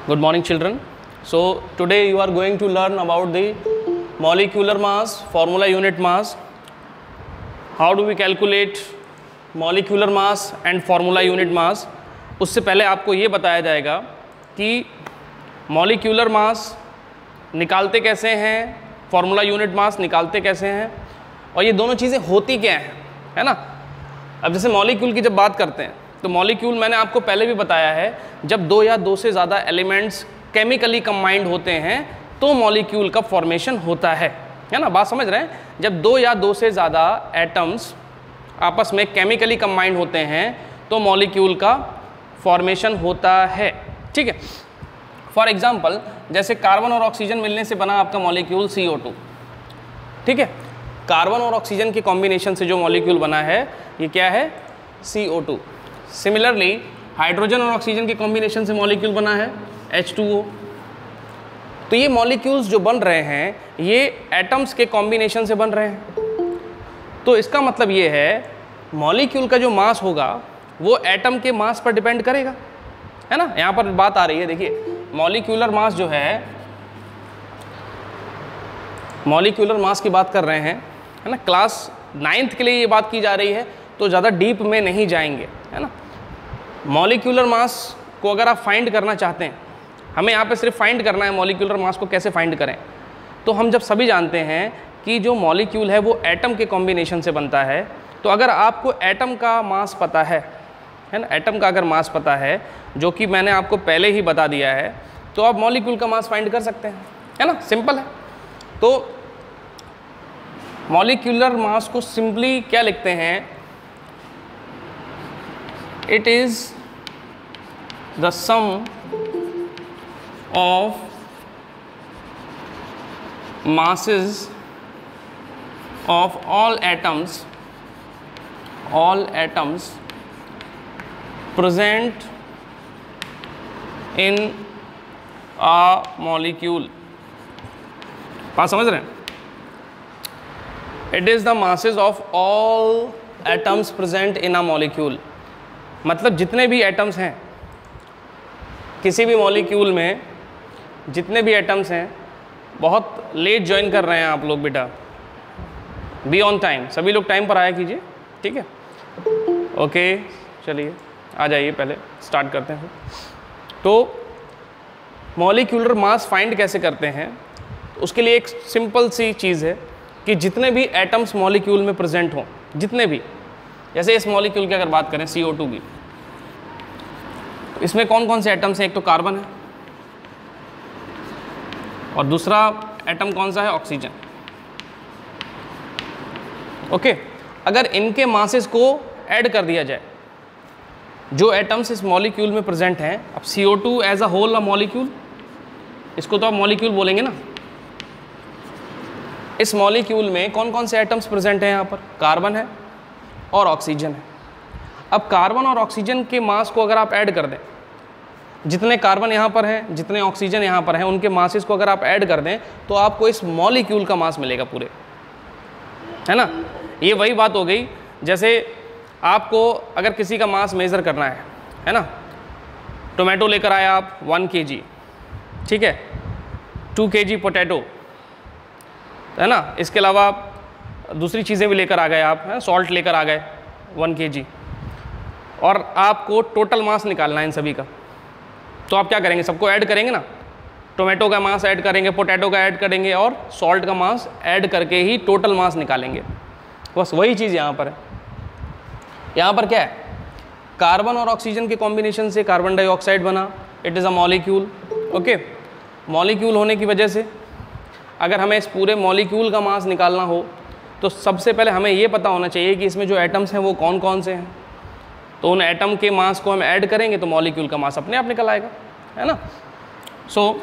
Good morning, children. So today you are going to learn about the molecular mass, formula unit mass. How do we calculate molecular mass and formula unit mass? उससे पहले आपको ये बताया जाएगा कि molecular mass निकालते कैसे हैं, formula unit mass निकालते कैसे हैं, और ये दोनों चीज़ें होती क्या हैं, है ना। अब जैसे मॉलिक्यूल की जब बात करते हैं तो मॉलिक्यूल मैंने आपको पहले भी बताया है, जब दो या दो से ज़्यादा एलिमेंट्स केमिकली कंबाइंड होते हैं तो मॉलिक्यूल का फॉर्मेशन होता है ना। बात समझ रहे हैं? जब दो या दो से ज़्यादा एटम्स आपस में केमिकली कंबाइंड होते हैं तो मॉलिक्यूल का फॉर्मेशन होता है, ठीक है। फॉर एग्जांपल जैसे कार्बन और ऑक्सीजन मिलने से बना आपका मॉलिक्यूल CO2, ठीक है। कार्बन और ऑक्सीजन के कॉम्बिनेशन से जो मॉलिक्यूल बना है ये क्या है, CO2। सिमिलरली हाइड्रोजन और ऑक्सीजन के कॉम्बिनेशन से मॉलिक्यूल बना है H2O। तो ये मॉलिक्यूल्स जो बन रहे हैं ये एटम्स के कॉम्बिनेशन से बन रहे हैं। तो इसका मतलब ये है मॉलिक्यूल का जो मास होगा वो एटम के मास पर डिपेंड करेगा, है ना। यहाँ पर बात आ रही है, देखिए मॉलिक्यूलर मास जो है, मॉलिक्यूलर मास की बात कर रहे हैं, है ना। क्लास 9th के लिए ये बात की जा रही है तो ज़्यादा डीप में नहीं जाएंगे, है ना। मॉलिक्यूलर मास को अगर आप फाइंड करना चाहते हैं, हमें यहाँ पे सिर्फ फाइंड करना है मॉलिक्यूलर मास को कैसे फाइंड करें। तो हम जब सभी जानते हैं कि जो मॉलिक्यूल है वो एटम के कॉम्बिनेशन से बनता है, तो अगर आपको एटम का मास पता है ना, एटम का अगर मास पता है जो कि मैंने आपको पहले ही बता दिया है, तो आप मॉलिक्यूल का मास फाइंड कर सकते हैं, है ना। सिंपल है। तो मॉलिक्यूलर मास को सिंपली क्या लिखते हैं, it is the sum of masses of all atoms present in a molecule। बात समझ रहे हैं? It is the masses of all atoms present in a molecule। मतलब जितने भी एटम्स हैं किसी भी मॉलिक्यूल में, जितने भी एटम्स हैं, बहुत लेट ज्वाइन कर रहे हैं आप लोग बेटा, बी ऑन टाइम, सभी लोग टाइम पर आया कीजिए, ठीक है। ओके चलिए आ जाइए, पहले स्टार्ट करते हैं। तो मॉलिक्यूलर मास फाइंड कैसे करते हैं, उसके लिए एक सिंपल सी चीज़ है कि जितने भी एटम्स मॉलिक्यूल में प्रेजेंट हों, जितने भी, जैसे इस मॉलिक्यूल की अगर बात करें CO2 की, तो इसमें कौन कौन से एटम्स हैं, एक तो कार्बन है और दूसरा एटम कौन सा है, ऑक्सीजन। ओके, अगर इनके मासेस को ऐड कर दिया जाए, जो एटम्स इस मॉलिक्यूल में प्रेजेंट हैं, अब CO2 as a whole a molecule, इसको तो आप मॉलिक्यूल बोलेंगे ना। इस मॉलिक्यूल में कौन कौन से एटम्स प्रेजेंट हैं, यहाँ पर कार्बन है और ऑक्सीजन है। अब कार्बन और ऑक्सीजन के मास को अगर आप ऐड कर दें, जितने कार्बन यहाँ पर हैं, जितने ऑक्सीजन यहाँ पर हैं, उनके मासेस को अगर आप ऐड कर दें तो आपको इस मॉलिक्यूल का मास मिलेगा पूरे, है ना। ये वही बात हो गई, जैसे आपको अगर किसी का मास मेज़र करना है ना, टोमेटो लेकर आए आप 1 kg, ठीक है, 2 kg पोटैटो, है ना। इसके अलावा आप दूसरी चीज़ें भी लेकर आ गए आप, सॉल्ट लेकर आ गए 1 kg, और आपको टोटल मास निकालना है इन सभी का। तो आप क्या करेंगे, सबको ऐड करेंगे ना, टोमेटो का मास ऐड करेंगे, पोटैटो का ऐड करेंगे और सॉल्ट का मास ऐड करके ही टोटल मास निकालेंगे। बस वही चीज़ यहाँ पर है। यहाँ पर क्या है, कार्बन और ऑक्सीजन के कॉम्बिनेशन से कार्बन डाइऑक्साइड बना, it is a molecule. Okay, molecule होने की वजह से अगर हमें इस पूरे मॉलिक्यूल का मास निकालना हो तो सबसे पहले हमें ये पता होना चाहिए कि इसमें जो एटम्स हैं वो कौन कौन से हैं। तो उन एटम के मास को हम ऐड करेंगे तो मॉलिक्यूल का मास अपने आप निकल आएगा, है ना। So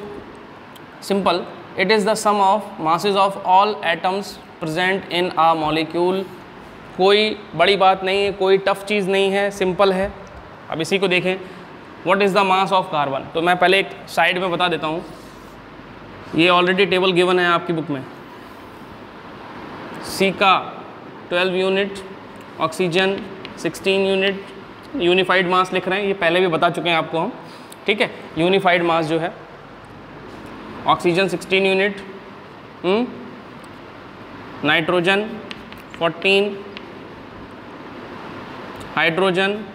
simple, it is the sum of masses of all atoms present in a molecule. कोई बड़ी बात नहीं है, कोई टफ चीज़ नहीं है, सिंपल है। अब इसी को देखें, what is the mass of carbon. तो मैं पहले एक साइड में बता देता हूँ, ये ऑलरेडी टेबल गिवन है आपकी बुक में। सी का 12 यूनिट, ऑक्सीजन 16 यूनिट, यूनिफाइड मास लिख रहे हैं, ये पहले भी बता चुके हैं आपको हम, ठीक है, यूनिफाइड मास जो है। Oxygen 16 unit, nitrogen 14, hydrogen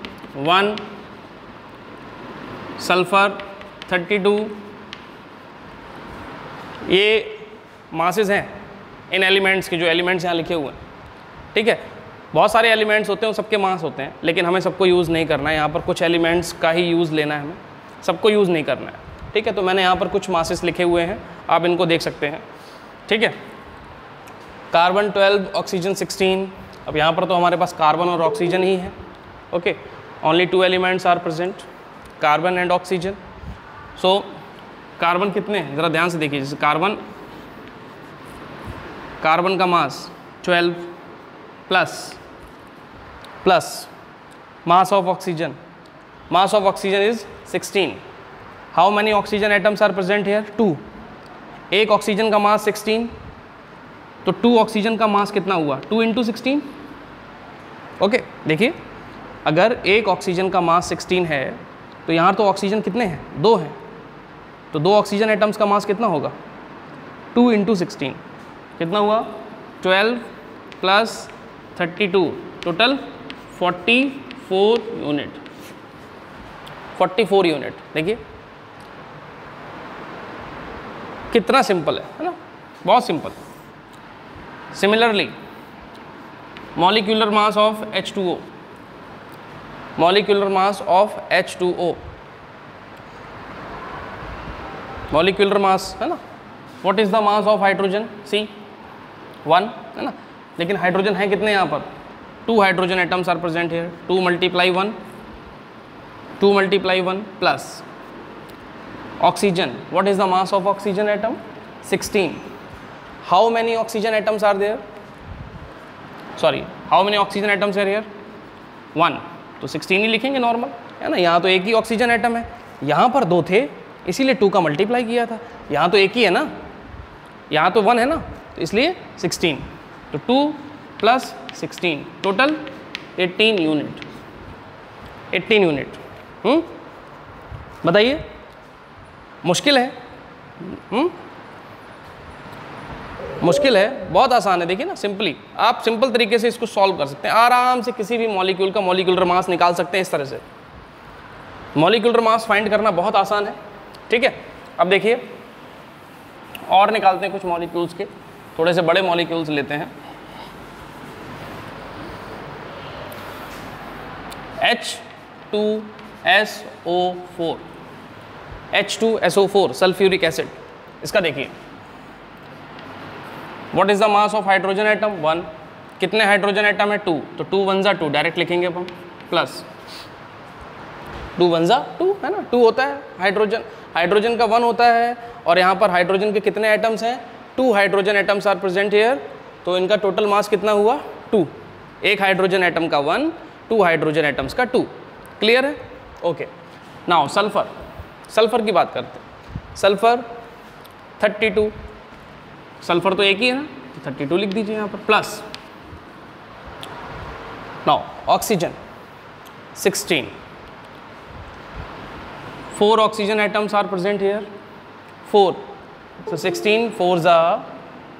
1, sulphur 32। ये मासेस हैं इन एलिमेंट्स के, जो एलिमेंट्स यहाँ लिखे हुए हैं, ठीक है। बहुत सारे एलिमेंट्स होते हैं, सबके मास होते हैं, लेकिन हमें सबको यूज़ नहीं करना है। यहाँ पर कुछ एलिमेंट्स का ही यूज़ लेना है हमें, सबको यूज़ नहीं करना है, ठीक है। तो मैंने यहाँ पर कुछ मासेस लिखे हुए हैं, आप इनको देख सकते हैं, ठीक है। Carbon 12, oxygen 16। अब यहाँ पर तो हमारे पास कार्बन और ऑक्सीजन ही है, okay. Only 2 elements are present, carbon and oxygen. So carbon कितने हैं ज़रा ध्यान से देखिए। जैसे कार्बन का mass 12 plus mass of oxygen is 16। How many oxygen atoms are present here? 2। एक ऑक्सीजन का मास 16, तो 2 ऑक्सीजन का मास कितना हुआ? 2 × 16, ओके। देखिए, अगर एक ऑक्सीजन का मास 16 है तो यहाँ तो ऑक्सीजन कितने हैं? 2 हैं, तो 2 ऑक्सीजन एटम्स का मास कितना होगा? 2 × 16 कितना हुआ? 12 + 32, टोटल 44 यूनिट। 44 यूनिट। देखिए कितना सिंपल है ना, बहुत simple. Similarly molecular mass of H2O, molecular mass of H2O, molecular mass है ना। What is the mass of hydrogen? C 1 है ना, लेकिन हाइड्रोजन है कितने यहाँ पर? 2 hydrogen atoms are present here. 2 × 1 plus oxygen. What is the mass of oxygen atom? 16। How many oxygen atoms are there? Sorry, how many oxygen atoms are here? 1, तो 16 ही लिखेंगे normal, है ना। यहाँ तो एक ही ऑक्सीजन एटम है, यहाँ पर 2 थे इसीलिए 2 का मल्टीप्लाई किया था। यहाँ तो एक ही है ना, यहाँ तो 1 है ना, तो इसलिए 16। तो 2 + 16 टोटल 18 यूनिट। 18 यूनिट। बताइए, मुश्किल है? मुश्किल है? बहुत आसान है। देखिए ना, सिंपली आप सिंपल तरीके से इसको सॉल्व कर सकते हैं। आराम से किसी भी मॉलिक्यूल का मॉलिक्यूलर मास निकाल सकते हैं इस तरह से। मॉलिक्यूलर मास फाइंड करना बहुत आसान है, ठीक है। अब देखिए और निकालते हैं कुछ मॉलिक्यूल्स के, थोड़े से बड़े मॉलिक्यूल्स लेते हैं। H2SO4, H2SO4 sulphuric acid. इसका देखिए, what is the mass of hydrogen atom? 1। कितने हाइड्रोजन एटम है? 2, तो 2 × 1 = 2 डायरेक्ट लिखेंगे अब हम, प्लस 2 × 1 = 2 है ना, 2 होता है हाइड्रोजन का 1 होता है। और यहाँ पर हाइड्रोजन के कितने एटम्स हैं? 2 hydrogen atoms are present here, तो इनका टोटल मास कितना हुआ? 2। एक हाइड्रोजन एटम का 1, 2 हाइड्रोजन एटम्स का 2। क्लियर है? ओके। नाउ सल्फर की बात करते हैं। सल्फर 32, सल्फर तो एक ही है ना, तो 32 लिख दीजिए यहाँ पर, plus now oxygen 16, 4 oxygen atoms are present here, 4, so 16 4s are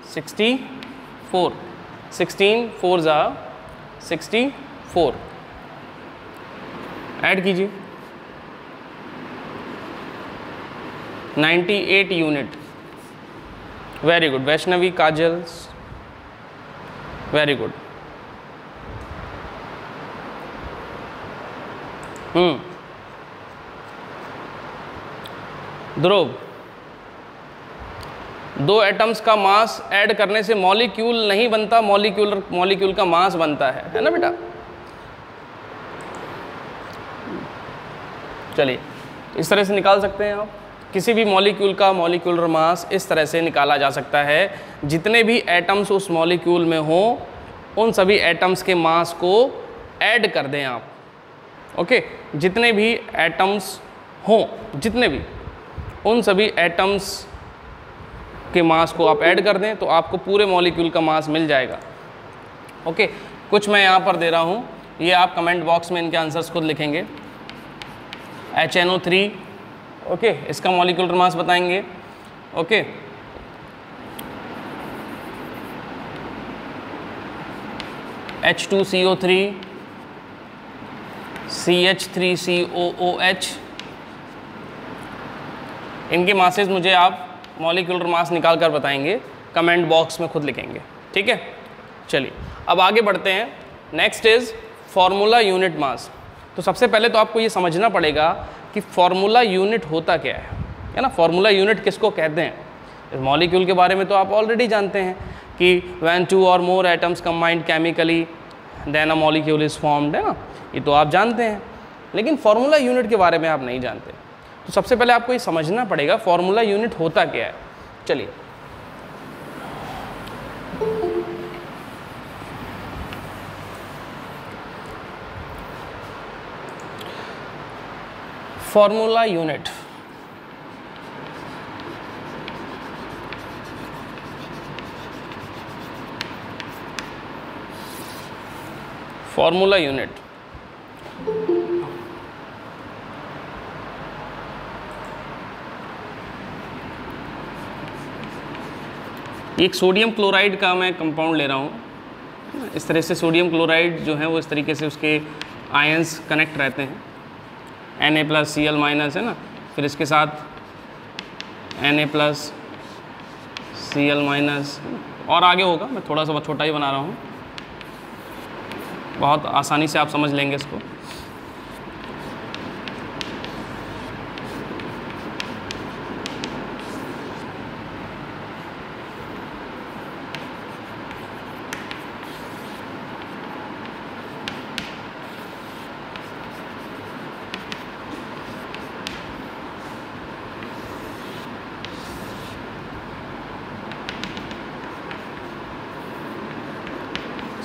64, 16 4s are 64। Add कीजिए 98 यूनिट। वेरी गुड वैष्णवी, काजल, वेरी गुड। ध्रुव, 2 एटम्स का मास ऐड करने से मॉलिक्यूल नहीं बनता, मॉलिक्यूल का मास बनता है ना बेटा। चलिए इस तरह से निकाल सकते हैं आप। किसी भी मॉलिक्यूल का मॉलिक्यूलर मास इस तरह से निकाला जा सकता है। जितने भी एटम्स उस मॉलिक्यूल में हों, उन सभी एटम्स के मास को ऐड कर दें आप। ओके, जितने भी एटम्स हों, जितने भी, उन सभी एटम्स के मास को आप ऐड कर दें तो आपको पूरे मॉलिक्यूल का मास मिल जाएगा। ओके, कुछ मैं यहाँ पर दे रहा हूँ, ये आप कमेंट बॉक्स में इनके आंसर्स खुद लिखेंगे। HNO3 ओके, इसका मॉलिक्यूलर मास बताएंगे। ओके, H2CO3 CH3COOH, इनके मासेस मुझे आप मॉलिक्यूलर मास निकाल कर बताएंगे, कमेंट बॉक्स में खुद लिखेंगे, ठीक है। चलिए अब आगे बढ़ते हैं। नेक्स्ट इज फॉर्मूला यूनिट मास। तो सबसे पहले तो आपको ये समझना पड़ेगा कि फॉर्मूला यूनिट होता क्या है ना। फॉर्मूला यूनिट किसको कहते हैं? इस मॉलिक्यूल के बारे में तो आप ऑलरेडी जानते हैं कि व्हेन 2 और more atoms combined chemically then a molecule is formed, है ना, ये तो आप जानते हैं। लेकिन फॉर्मूला यूनिट के बारे में आप नहीं जानते। तो सबसे पहले आपको ये समझना पड़ेगा फॉर्मूला यूनिट होता क्या है। चलिए फॉर्मूला यूनिट, फॉर्मूला यूनिट एक सोडियम क्लोराइड का मैं कंपाउंड ले रहा हूँ। इस तरह से सोडियम क्लोराइड जो है वो इस तरीके से उसके आयंस कनेक्ट रहते हैं, Na+Cl- है ना, फिर इसके साथ Na+Cl- और आगे होगा। मैं थोड़ा सा छोटा ही बना रहा हूँ, बहुत आसानी से आप समझ लेंगे इसको।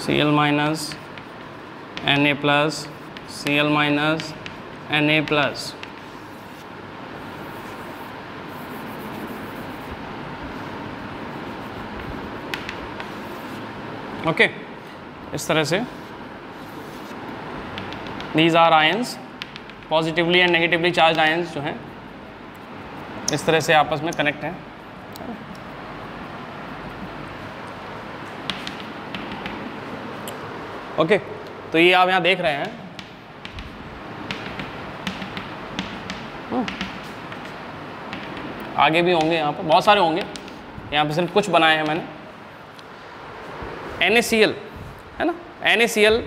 Cl-, Na+, Cl-, Na+। Okay, इस तरह से these are ions, positively and negatively charge ions जो हैं इस तरह से आपस में कनेक्ट हैं। ओके, तो ये आप यहाँ देख रहे हैं। आगे भी होंगे, यहाँ पर बहुत सारे होंगे, यहाँ पे सिर्फ कुछ बनाए हैं मैंने। NaCl है ना, NaCl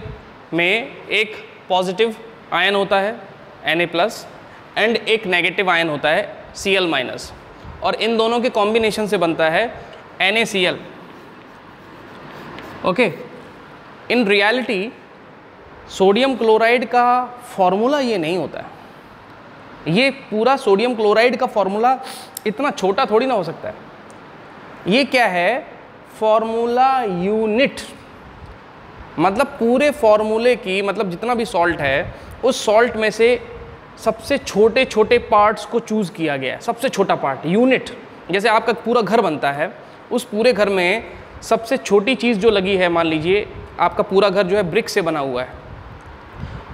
में एक पॉजिटिव आयन होता है Na+ एंड एक नेगेटिव आयन होता है Cl-, और इन दोनों के कॉम्बिनेशन से बनता है NaCl। Okay, in reality sodium chloride का फॉर्मूला ये नहीं होता है। ये पूरा सोडियम क्लोराइड का फॉर्मूला इतना छोटा थोड़ी ना हो सकता है। ये क्या है? Formula unit. मतलब पूरे फॉर्मूले की, मतलब जितना भी सॉल्ट है उस सॉल्ट में से सबसे छोटे छोटे पार्ट्स को चूज़ किया गया है। सबसे छोटा पार्ट, यूनिट। जैसे आपका पूरा घर बनता है, उस पूरे घर में सबसे छोटी चीज़ जो लगी है, मान लीजिए आपका पूरा घर जो है ब्रिक से बना हुआ है,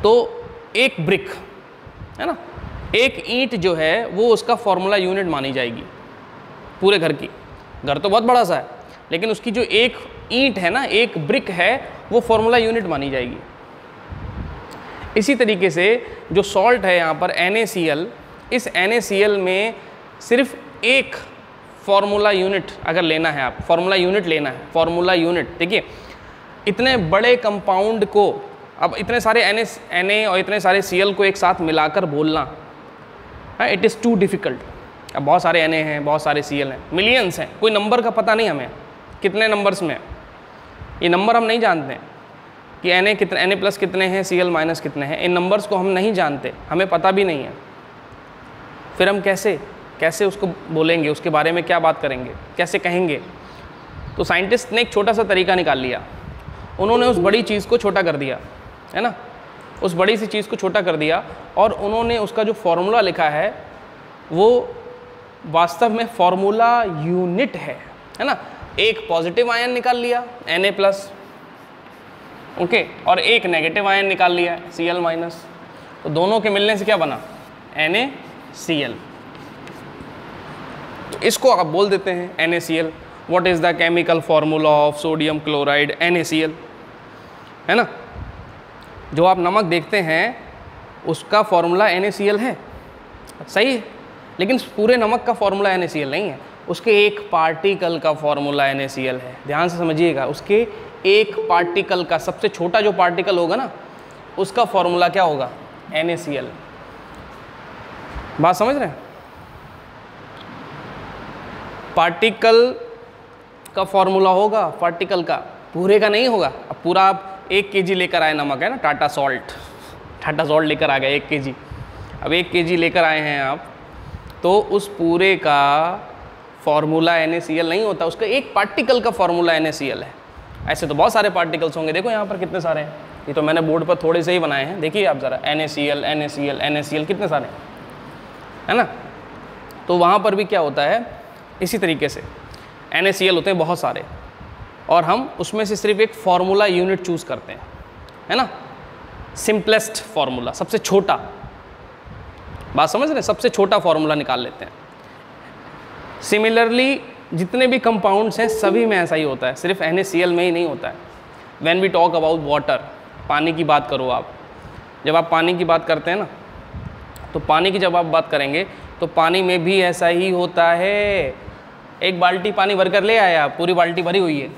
तो एक ब्रिक है ना, एक ईंट जो है वो उसका फॉर्मूला यूनिट मानी जाएगी पूरे घर की। घर तो बहुत बड़ा सा है, लेकिन उसकी जो एक ईंट है ना, एक ब्रिक है, वो फॉर्मूला यूनिट मानी जाएगी। इसी तरीके से जो सॉल्ट है यहाँ पर NaCl, इस NaCl में सिर्फ एक फॉर्मूला यूनिट अगर लेना है, आप फॉर्मूला यूनिट लेना है, फॉर्मूला यूनिट। देखिए इतने बड़े कंपाउंड को, अब इतने सारे Na और इतने सारे Cl को एक साथ मिलाकर बोलना, इट इज़ टू डिफ़िकल्ट। अब बहुत सारे Na हैं, बहुत सारे Cl हैं, मिलियंस हैं, कोई नंबर का पता नहीं हमें कितने नंबर्स में। ये नंबर हम नहीं जानते हैं कि Na कितने, Na+ कितने हैं, Cl- कितने हैं। इन नंबर्स को हम नहीं जानते, हमें पता भी नहीं है। फिर हम कैसे उसको बोलेंगे, उसके बारे में क्या बात करेंगे, कैसे कहेंगे? तो साइंटिस्ट ने एक छोटा सा तरीका निकाल लिया। उन्होंने उस बड़ी चीज़ को छोटा कर दिया, है ना, उस बड़ी सी चीज़ को छोटा कर दिया, और उन्होंने उसका जो फॉर्मूला लिखा है वो वास्तव में फॉर्मूला यूनिट है ना। एक पॉजिटिव आयन निकाल लिया Na+, ओके, और एक नेगेटिव आयन निकाल लिया Cl-। तो दोनों के मिलने से क्या बना? NaCl। तो इसको आप बोल देते हैं NaCl। What is the chemical formula of sodium chloride NaCl, है ना। जो आप नमक देखते हैं उसका फॉर्मूला NaCl है, सही है, लेकिन पूरे नमक का फॉर्मूला NaCl नहीं है, उसके एक पार्टिकल का फॉर्मूला NaCl है। ध्यान से समझिएगा, उसके एक पार्टिकल का, सबसे छोटा जो पार्टिकल होगा ना, उसका फॉर्मूला क्या होगा, NaCl। बात समझ रहे हैं। पार्टिकल का फॉर्मूला होगा, पार्टिकल का, पूरे का नहीं होगा। अब पूरा आप 1 kg लेकर आए नमक, है ना, टाटा सॉल्ट लेकर आ गए 1 kg। अब 1 kg लेकर आए हैं आप, तो उस पूरे का फॉर्मूला NaCl नहीं होता, उसका एक पार्टिकल का फॉर्मूला NaCl है। ऐसे तो बहुत सारे पार्टिकल्स होंगे, देखो यहाँ पर कितने सारे हैं, ये तो मैंने बोर्ड पर थोड़े से ही बनाए हैं, देखिए आप ज़रा, NaCl कितने सारे, है ना। तो वहाँ पर भी क्या होता है, इसी तरीके से NaCl होते हैं बहुत सारे, और हम उसमें से सिर्फ एक फार्मूला यूनिट चूज़ करते हैं, है ना, सिंपलेस्ट फार्मूला, सबसे छोटा। बात समझ रहे हैं, सबसे छोटा फार्मूला निकाल लेते हैं। सिमिलरली जितने भी कंपाउंड्स हैं सभी में ऐसा ही होता है, सिर्फ NaCl में ही नहीं होता है। When we talk about water, पानी की बात करो आप, जब आप पानी की बात करते हैं ना, तो पानी की जब आप बात करेंगे तो पानी में भी ऐसा ही होता है। एक बाल्टी पानी भर कर ले आए आप, पूरी बाल्टी भरी हुई है,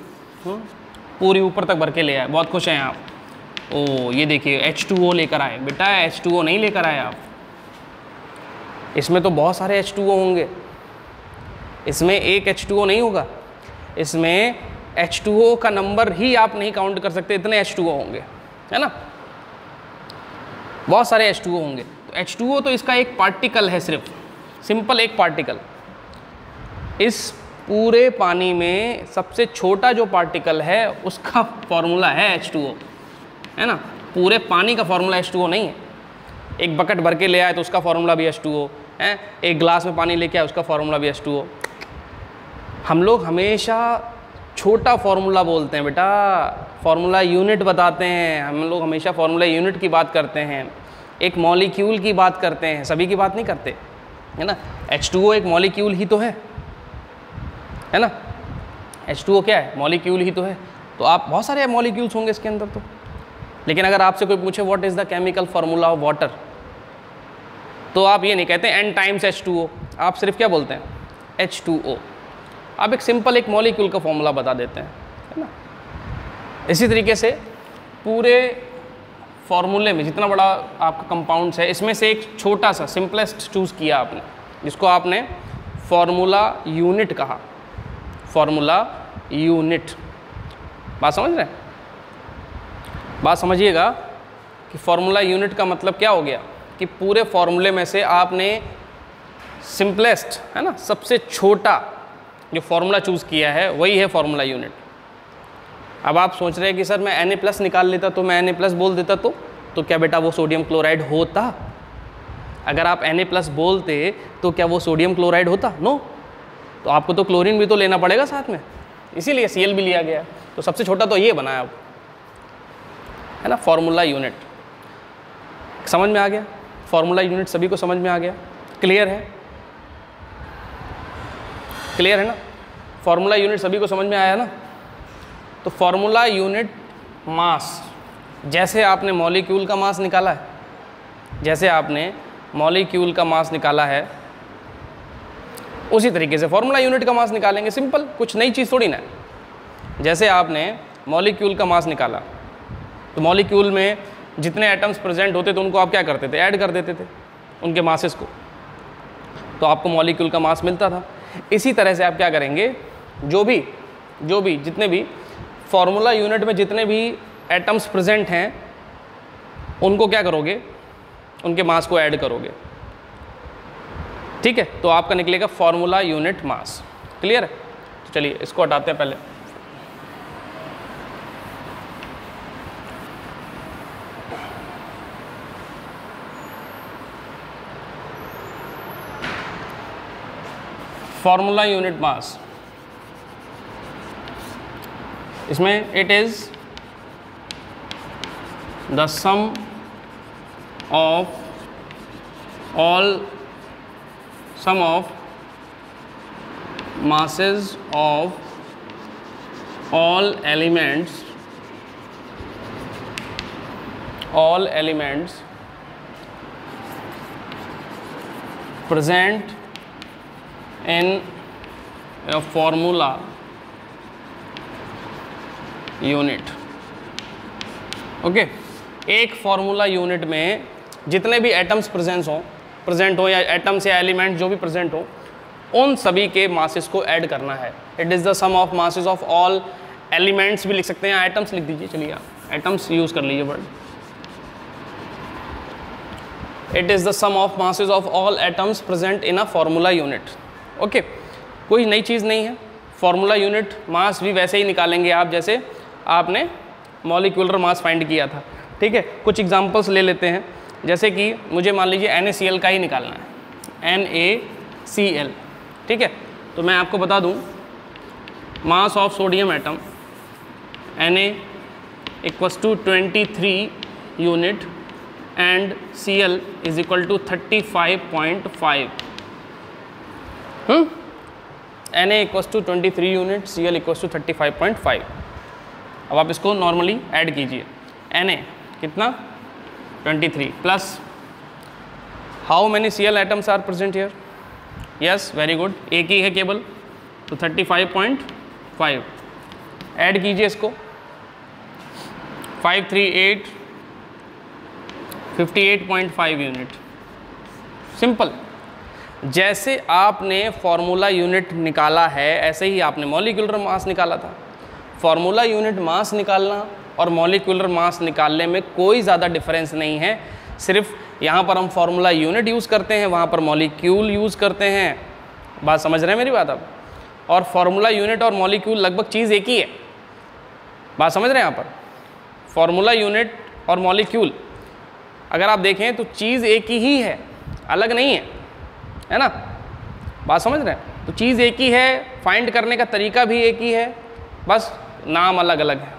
पूरी ऊपर तक भर के ले आए, बहुत खुश हैं आप। ओ ये देखिए H2O लेकर आए, बेटा H2O नहीं लेकर आए आप, इसमें तो बहुत सारे H2O होंगे, इसमें एक H2O नहीं होगा, इसमें H2O का नंबर ही आप नहीं काउंट कर सकते, इतने H2O होंगे, है ना, बहुत सारे H2O होंगे। तो H2O तो इसका एक पार्टिकल है, सिर्फ सिंपल एक पार्टिकल। इस पूरे पानी में सबसे छोटा जो पार्टिकल है उसका फॉर्मूला है H2O, है ना। पूरे पानी का फॉर्मूला H2O नहीं है। एक बकेट भर के ले आए तो उसका फॉर्मूला भी H2O है, एक गिलास में पानी लेके आए उसका फॉर्मूला भी H2O। हम लोग हमेशा छोटा फॉर्मूला बोलते हैं बेटा, फॉर्मूला यूनिट बताते हैं, हम लोग हमेशा फॉर्मूला यूनिट की बात करते हैं, एक मॉलिक्यूल की बात करते हैं, सभी की बात नहीं करते, है ना। H2O एक मॉलिक्यूल ही तो है ना। H2O क्या है, मॉलिक्यूल ही तो है। तो आप बहुत सारे मॉलिक्यूल्स होंगे इसके अंदर तो, लेकिन अगर आपसे कोई पूछे what is the chemical formula of water, तो आप ये नहीं कहते N टाइम्स H2O, आप सिर्फ क्या बोलते हैं, H2O। आप एक सिंपल एक मॉलिक्यूल का फॉर्मूला बता देते हैं, है ना। इसी तरीके से पूरे फॉर्मूले में जितना बड़ा आपका कंपाउंड्स है, इसमें से एक छोटा सा सिंपलेस्ट चूज़ किया आपने, जिसको आपने फॉर्मूला यूनिट कहा, फॉर्मूला यूनिट। बात समझ रहे हैं, बात समझिएगा कि फॉर्मूला यूनिट का मतलब क्या हो गया, कि पूरे फॉर्मूले में से आपने सिंपलेस्ट, है ना, सबसे छोटा जो फॉर्मूला चूज़ किया है वही है फॉर्मूला यूनिट। अब आप सोच रहे हैं कि सर मैं Na+ निकाल लेता तो मैं Na+ बोल देता तो क्या बेटा वो सोडियम क्लोराइड होता? अगर आप Na+ बोलते तो क्या वो सोडियम क्लोराइड होता? नो। तो आपको तो क्लोरीन भी तो लेना पड़ेगा साथ में, इसीलिए Cl भी लिया गया। तो सबसे छोटा तो ये बनाया अब, है ना, फॉर्मूला यूनिट। समझ में आ गया? फॉर्मूला यूनिट सभी को समझ में आ गया? क्लियर है? क्लियर है ना? फॉर्मूला यूनिट सभी को समझ में आया ना? तो फॉर्मूला यूनिट मास, जैसे आपने मॉलिक्यूल का मास निकाला है, जैसे आपने मॉलिक्यूल का मास निकाला है, उसी तरीके से फॉर्मूला यूनिट का मास निकालेंगे। सिंपल, कुछ नई चीज़ थोड़ी ना। जैसे आपने मॉलिक्यूल का मास निकाला, तो मॉलिक्यूल में जितने एटम्स प्रेजेंट होते थे उनको आप क्या करते थे, ऐड कर देते थे उनके मासेस को, तो आपको मॉलिक्यूल का मास मिलता था। इसी तरह से आप क्या करेंगे, जो भी जितने भी फॉर्मूला यूनिट में जितने भी एटम्स प्रेजेंट हैं उनको क्या करोगे, उनके मास को ऐड करोगे। ठीक है, तो आपका निकलेगा फॉर्मूला यूनिट मास। क्लियर है? तो चलिए इसको हटाते हैं पहले। फॉर्मूला यूनिट मास, इसमें it is the sum of masses of all elements present in a formula unit. Okay, एक फॉर्मूला यूनिट में जितने भी एटम्स प्रेजेंट हो या एटम्स या एलिमेंट जो भी प्रेजेंट हो, उन सभी के मासेस को ऐड करना है। It is the sum of masses of all elements भी लिख सकते हैं, एटम्स लिख दीजिए, चलिए आप एटम्स यूज़ कर लीजिए word. It is the sum of masses of all atoms present in a formula unit. Okay, कोई नई चीज़ नहीं है। फॉर्मूला यूनिट मास भी वैसे ही निकालेंगे आप जैसे आपने मॉलिक्यूलर मास फाइंड किया था। ठीक है, कुछ एग्जांपल्स ले लेते हैं। जैसे कि मुझे मान लीजिए NaCl का ही निकालना है, NaCl। ठीक है, तो मैं आपको बता दूं mass of sodium atom Na equals to 23 unit and Cl is equal to 35.5। Na equals to 23 unit, Cl equals to 35.5। अब आप इसको नॉर्मली ऐड कीजिए। Na कितना 23 plus how many Cl atoms are present here? Yes, very good, एक ही है केवल, तो 35.5 ऐड कीजिए इसको। 5 3 8 58.5 यूनिट। सिंपल, जैसे आपने फॉर्मूला यूनिट निकाला है ऐसे ही आपने मॉलिक्यूलर मास निकाला था। फॉर्मूला यूनिट मास निकालना और मॉलिक्यूलर मास निकालने में कोई ज़्यादा डिफरेंस नहीं है, सिर्फ यहाँ पर हम फॉर्मूला यूनिट यूज़ करते हैं, वहाँ पर मॉलिक्यूल यूज़ करते हैं। बात समझ रहे हैं मेरी बात आप? और फॉर्मूला यूनिट और मॉलिक्यूल लगभग चीज़ एक ही है। बात समझ रहे हैं यहाँ पर? फॉर्मूला यूनिट और मॉलिक्यूल अगर आप देखें तो चीज़ एक ही है, अलग नहीं है ना? बात समझ रहे हैं? तो चीज़ एक ही है, फाइंड करने का तरीका भी एक ही है, बस नाम अलग अलग है।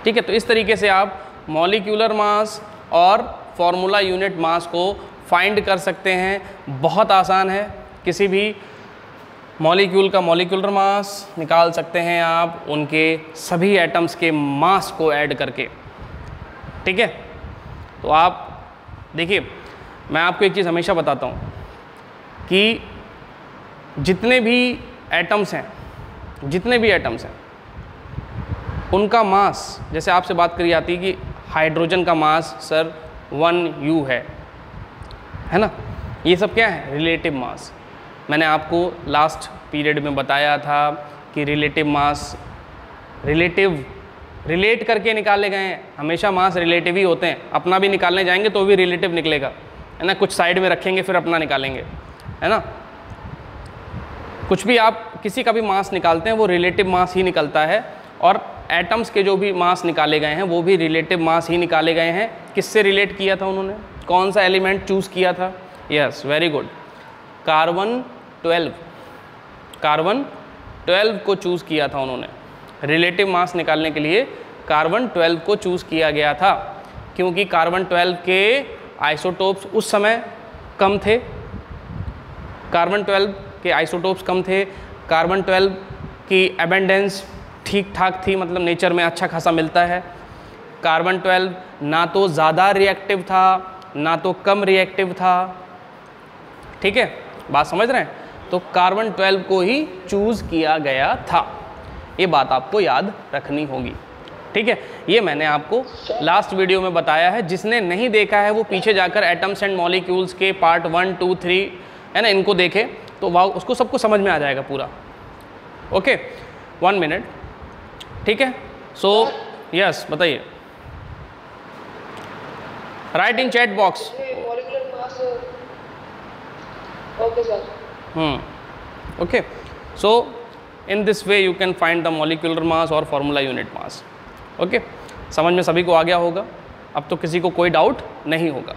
ठीक है, तो इस तरीके से आप मॉलिक्यूलर मास और फॉर्मूला यूनिट मास को फाइंड कर सकते हैं। बहुत आसान है, किसी भी मॉलिक्यूल का मॉलिक्यूलर मास निकाल सकते हैं आप उनके सभी एटम्स के मास को ऐड करके। ठीक है, तो आप देखिए, मैं आपको एक चीज़ हमेशा बताता हूँ कि जितने भी एटम्स हैं उनका मास, जैसे आपसे बात करी जाती है कि हाइड्रोजन का मास सर 1U है ना? ये सब क्या है? Relative mass. मैंने आपको लास्ट पीरियड में बताया था कि रिलेटिव मास रिलेट करके निकाले गए हैं। हमेशा मास रिलेटिव ही होते हैं। अपना भी निकालने जाएंगे तो भी रिलेटिव निकलेगा, है ना? कुछ साइड में रखेंगे फिर अपना निकालेंगे, है ना? कुछ भी आप किसी का भी मास निकालते हैं वो रिलेटिव मास ही निकलता है, और एटम्स के जो भी मास निकाले गए हैं वो भी रिलेटिव मास ही निकाले गए हैं। किससे रिलेट किया था उन्होंने? कौन सा एलिमेंट चूज़ किया था? यस, वेरी गुड, कार्बन 12 को चूज़ किया था उन्होंने। रिलेटिव मास निकालने के लिए कार्बन 12 को चूज़ किया गया था, क्योंकि कार्बन 12 के आइसोटोप्स उस समय कम थे। कार्बन 12 के आइसोटोप्स कम थे। कार्बन 12 की एबेंडेंस ठीक ठाक थी, मतलब नेचर में अच्छा खासा मिलता है। कार्बन 12 ना तो ज़्यादा रिएक्टिव था ना तो कम रिएक्टिव था। ठीक है, बात समझ रहे हैं? तो कार्बन 12 को ही चूज़ किया गया था। ये बात आपको याद रखनी होगी। ठीक है, ये मैंने आपको लास्ट वीडियो में बताया है। जिसने नहीं देखा है वो पीछे जाकर एटम्स एंड मॉलिक्यूल्स के पार्ट 1 2 3 है ना, इनको देखे तो वह उसको सबको समझ में आ जाएगा पूरा। Okay, 1 minute. ठीक है, सो यस, बताइए। Right in chat box. Okay sir. Okay, so in this way you can find the molecular mass और formula unit mass। ओके, समझ में सभी को आ गया होगा? अब तो किसी को कोई डाउट नहीं होगा।